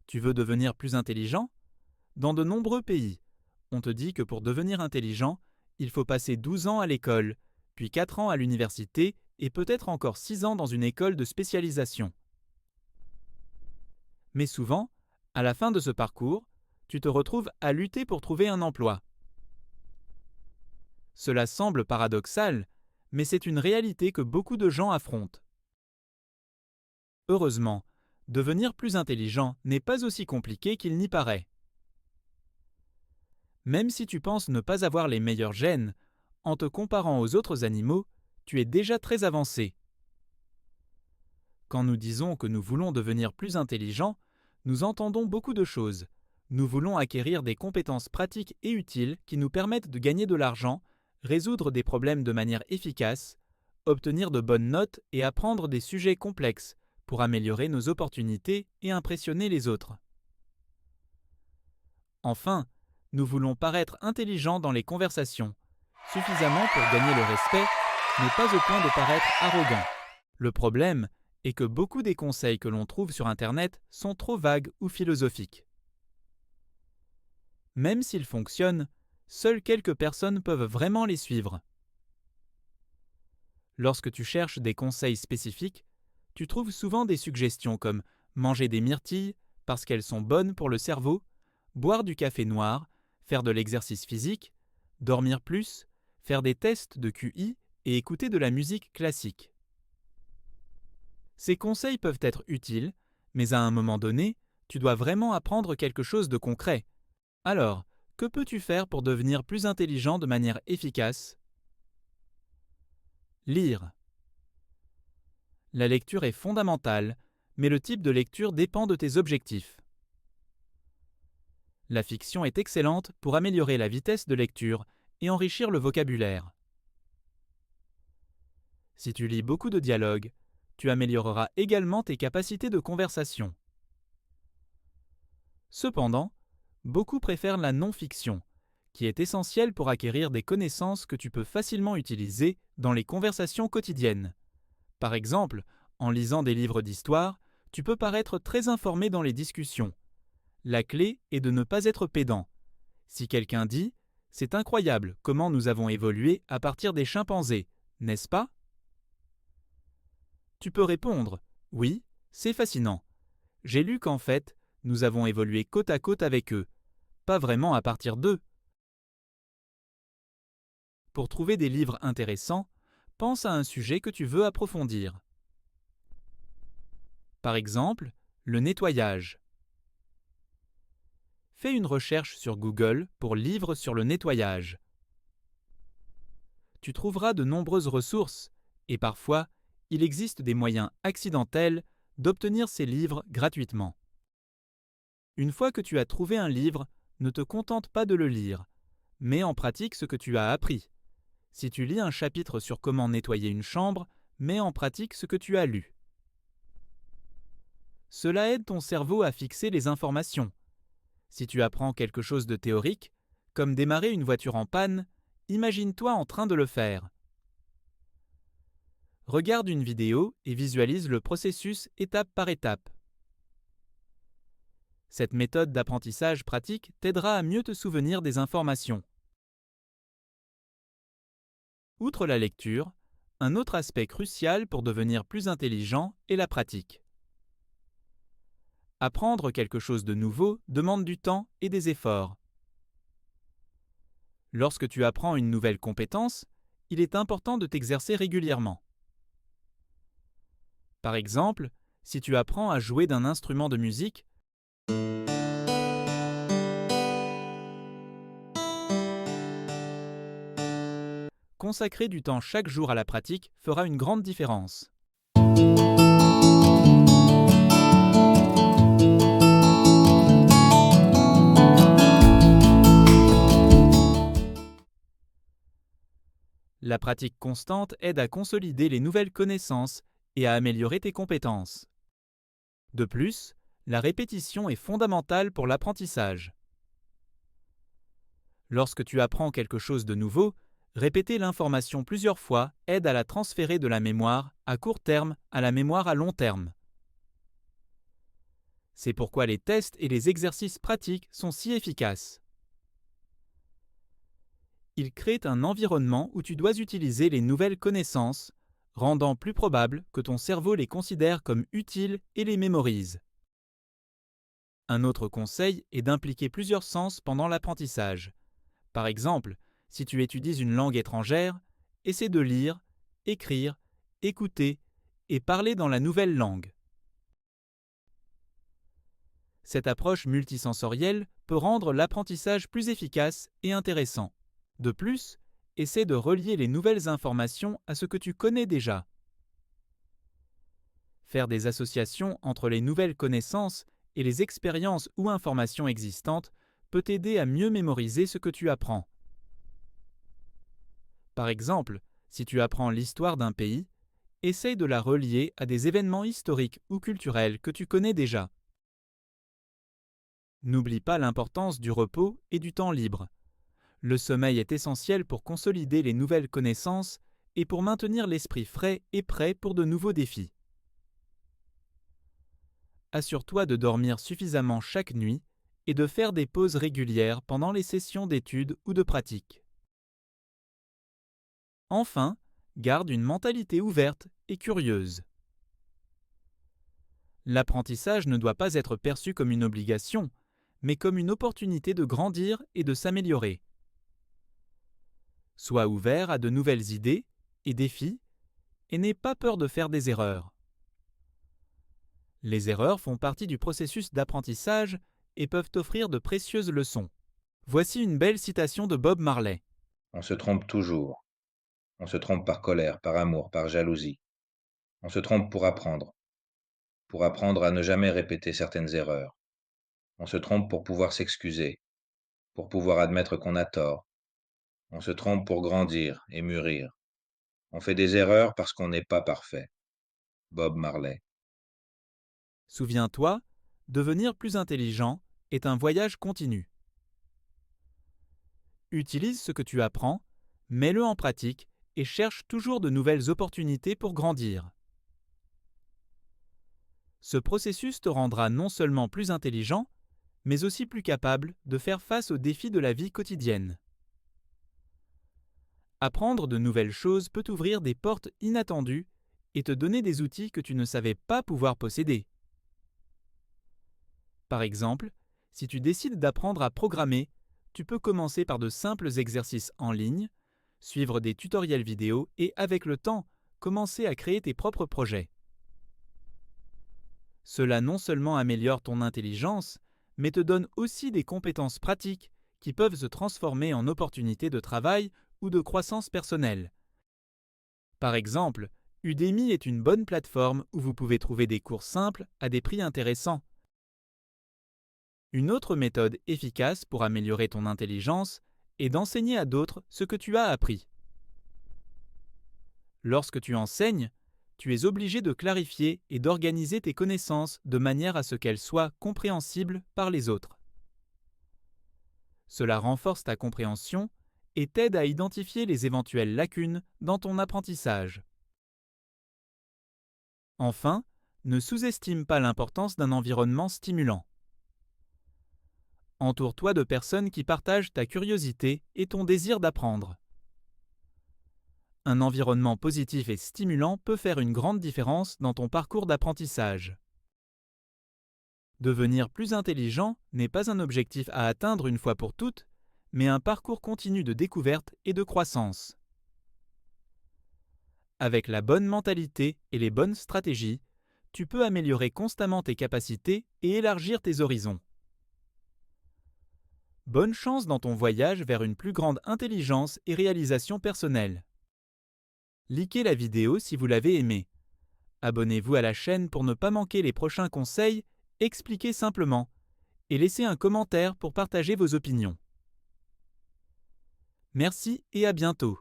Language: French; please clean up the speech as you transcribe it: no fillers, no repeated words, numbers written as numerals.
Tu veux devenir plus intelligent? Dans de nombreux pays, on te dit que pour devenir intelligent, il faut passer 12 ans à l'école, puis 4 ans à l'université et peut-être encore 6 ans dans une école de spécialisation. Mais souvent, à la fin de ce parcours, tu te retrouves à lutter pour trouver un emploi. Cela semble paradoxal, mais c'est une réalité que beaucoup de gens affrontent. Heureusement, devenir plus intelligent n'est pas aussi compliqué qu'il n'y paraît. Même si tu penses ne pas avoir les meilleurs gènes, en te comparant aux autres animaux, tu es déjà très avancé. Quand nous disons que nous voulons devenir plus intelligents, nous entendons beaucoup de choses. Nous voulons acquérir des compétences pratiques et utiles qui nous permettent de gagner de l'argent, résoudre des problèmes de manière efficace, obtenir de bonnes notes et apprendre des sujets complexes pour améliorer nos opportunités et impressionner les autres. Enfin, nous voulons paraître intelligents dans les conversations, suffisamment pour gagner le respect, mais pas au point de paraître arrogants. Le problème est que beaucoup des conseils que l'on trouve sur Internet sont trop vagues ou philosophiques. Même s'ils fonctionnent, seules quelques personnes peuvent vraiment les suivre. Lorsque tu cherches des conseils spécifiques, tu trouves souvent des suggestions comme manger des myrtilles parce qu'elles sont bonnes pour le cerveau, boire du café noir, faire de l'exercice physique, dormir plus, faire des tests de QI et écouter de la musique classique. Ces conseils peuvent être utiles, mais à un moment donné, tu dois vraiment apprendre quelque chose de concret. Alors, que peux-tu faire pour devenir plus intelligent de manière efficace? Lire. La lecture est fondamentale, mais le type de lecture dépend de tes objectifs. La fiction est excellente pour améliorer la vitesse de lecture et enrichir le vocabulaire. Si tu lis beaucoup de dialogues, tu amélioreras également tes capacités de conversation. Cependant, beaucoup préfèrent la non-fiction, qui est essentielle pour acquérir des connaissances que tu peux facilement utiliser dans les conversations quotidiennes. Par exemple, en lisant des livres d'histoire, tu peux paraître très informé dans les discussions. La clé est de ne pas être pédant. Si quelqu'un dit « C'est incroyable comment nous avons évolué à partir des chimpanzés, n'est-ce pas ?» Tu peux répondre « Oui, c'est fascinant. J'ai lu qu'en fait, nous avons évolué côte à côte avec eux, pas vraiment à partir d'eux. » Pour trouver des livres intéressants, pense à un sujet que tu veux approfondir. Par exemple, le nettoyage. Fais une recherche sur Google pour livres sur le nettoyage. Tu trouveras de nombreuses ressources et parfois, il existe des moyens accidentels d'obtenir ces livres gratuitement. Une fois que tu as trouvé un livre, ne te contente pas de le lire. Mets en pratique ce que tu as appris. Si tu lis un chapitre sur comment nettoyer une chambre, mets en pratique ce que tu as lu. Cela aide ton cerveau à fixer les informations. Si tu apprends quelque chose de théorique, comme démarrer une voiture en panne, imagine-toi en train de le faire. Regarde une vidéo et visualise le processus étape par étape. Cette méthode d'apprentissage pratique t'aidera à mieux te souvenir des informations. Outre la lecture, un autre aspect crucial pour devenir plus intelligent est la pratique. Apprendre quelque chose de nouveau demande du temps et des efforts. Lorsque tu apprends une nouvelle compétence, il est important de t'exercer régulièrement. Par exemple, si tu apprends à jouer d'un instrument de musique, consacrer du temps chaque jour à la pratique fera une grande différence. La pratique constante aide à consolider les nouvelles connaissances et à améliorer tes compétences. De plus, la répétition est fondamentale pour l'apprentissage. Lorsque tu apprends quelque chose de nouveau, répéter l'information plusieurs fois aide à la transférer de la mémoire à court terme à la mémoire à long terme. C'est pourquoi les tests et les exercices pratiques sont si efficaces. Ils créent un environnement où tu dois utiliser les nouvelles connaissances, rendant plus probable que ton cerveau les considère comme utiles et les mémorise. Un autre conseil est d'impliquer plusieurs sens pendant l'apprentissage. Par exemple, si tu étudies une langue étrangère, essaie de lire, écrire, écouter et parler dans la nouvelle langue. Cette approche multisensorielle peut rendre l'apprentissage plus efficace et intéressant. De plus, essaie de relier les nouvelles informations à ce que tu connais déjà. Faire des associations entre les nouvelles connaissances et les expériences ou informations existantes peut t'aider à mieux mémoriser ce que tu apprends. Par exemple, si tu apprends l'histoire d'un pays, essaye de la relier à des événements historiques ou culturels que tu connais déjà. N'oublie pas l'importance du repos et du temps libre. Le sommeil est essentiel pour consolider les nouvelles connaissances et pour maintenir l'esprit frais et prêt pour de nouveaux défis. Assure-toi de dormir suffisamment chaque nuit et de faire des pauses régulières pendant les sessions d'études ou de pratique. Enfin, garde une mentalité ouverte et curieuse. L'apprentissage ne doit pas être perçu comme une obligation, mais comme une opportunité de grandir et de s'améliorer. Sois ouvert à de nouvelles idées et défis et n'aie pas peur de faire des erreurs. Les erreurs font partie du processus d'apprentissage et peuvent offrir de précieuses leçons. Voici une belle citation de Bob Marley. On se trompe toujours. On se trompe par colère, par amour, par jalousie. On se trompe pour apprendre à ne jamais répéter certaines erreurs. On se trompe pour pouvoir s'excuser, pour pouvoir admettre qu'on a tort. On se trompe pour grandir et mûrir. On fait des erreurs parce qu'on n'est pas parfait. Bob Marley. Souviens-toi, devenir plus intelligent est un voyage continu. Utilise ce que tu apprends, mets-le en pratique et cherche toujours de nouvelles opportunités pour grandir. Ce processus te rendra non seulement plus intelligent, mais aussi plus capable de faire face aux défis de la vie quotidienne. Apprendre de nouvelles choses peut t'ouvrir des portes inattendues et te donner des outils que tu ne savais pas pouvoir posséder. Par exemple, si tu décides d'apprendre à programmer, tu peux commencer par de simples exercices en ligne, suivre des tutoriels vidéo et avec le temps, commencer à créer tes propres projets. Cela non seulement améliore ton intelligence, mais te donne aussi des compétences pratiques qui peuvent se transformer en opportunités de travail ou de croissance personnelle. Par exemple, Udemy est une bonne plateforme où vous pouvez trouver des cours simples à des prix intéressants. Une autre méthode efficace pour améliorer ton intelligence est d'enseigner à d'autres ce que tu as appris. Lorsque tu enseignes, tu es obligé de clarifier et d'organiser tes connaissances de manière à ce qu'elles soient compréhensibles par les autres. Cela renforce ta compréhension et t'aide à identifier les éventuelles lacunes dans ton apprentissage. Enfin, ne sous-estime pas l'importance d'un environnement stimulant. Entoure-toi de personnes qui partagent ta curiosité et ton désir d'apprendre. Un environnement positif et stimulant peut faire une grande différence dans ton parcours d'apprentissage. Devenir plus intelligent n'est pas un objectif à atteindre une fois pour toutes, mais un parcours continu de découverte et de croissance. Avec la bonne mentalité et les bonnes stratégies, tu peux améliorer constamment tes capacités et élargir tes horizons. Bonne chance dans ton voyage vers une plus grande intelligence et réalisation personnelle. Likez la vidéo si vous l'avez aimée. Abonnez-vous à la chaîne pour ne pas manquer les prochains conseils expliqués simplement et laissez un commentaire pour partager vos opinions. Merci et à bientôt.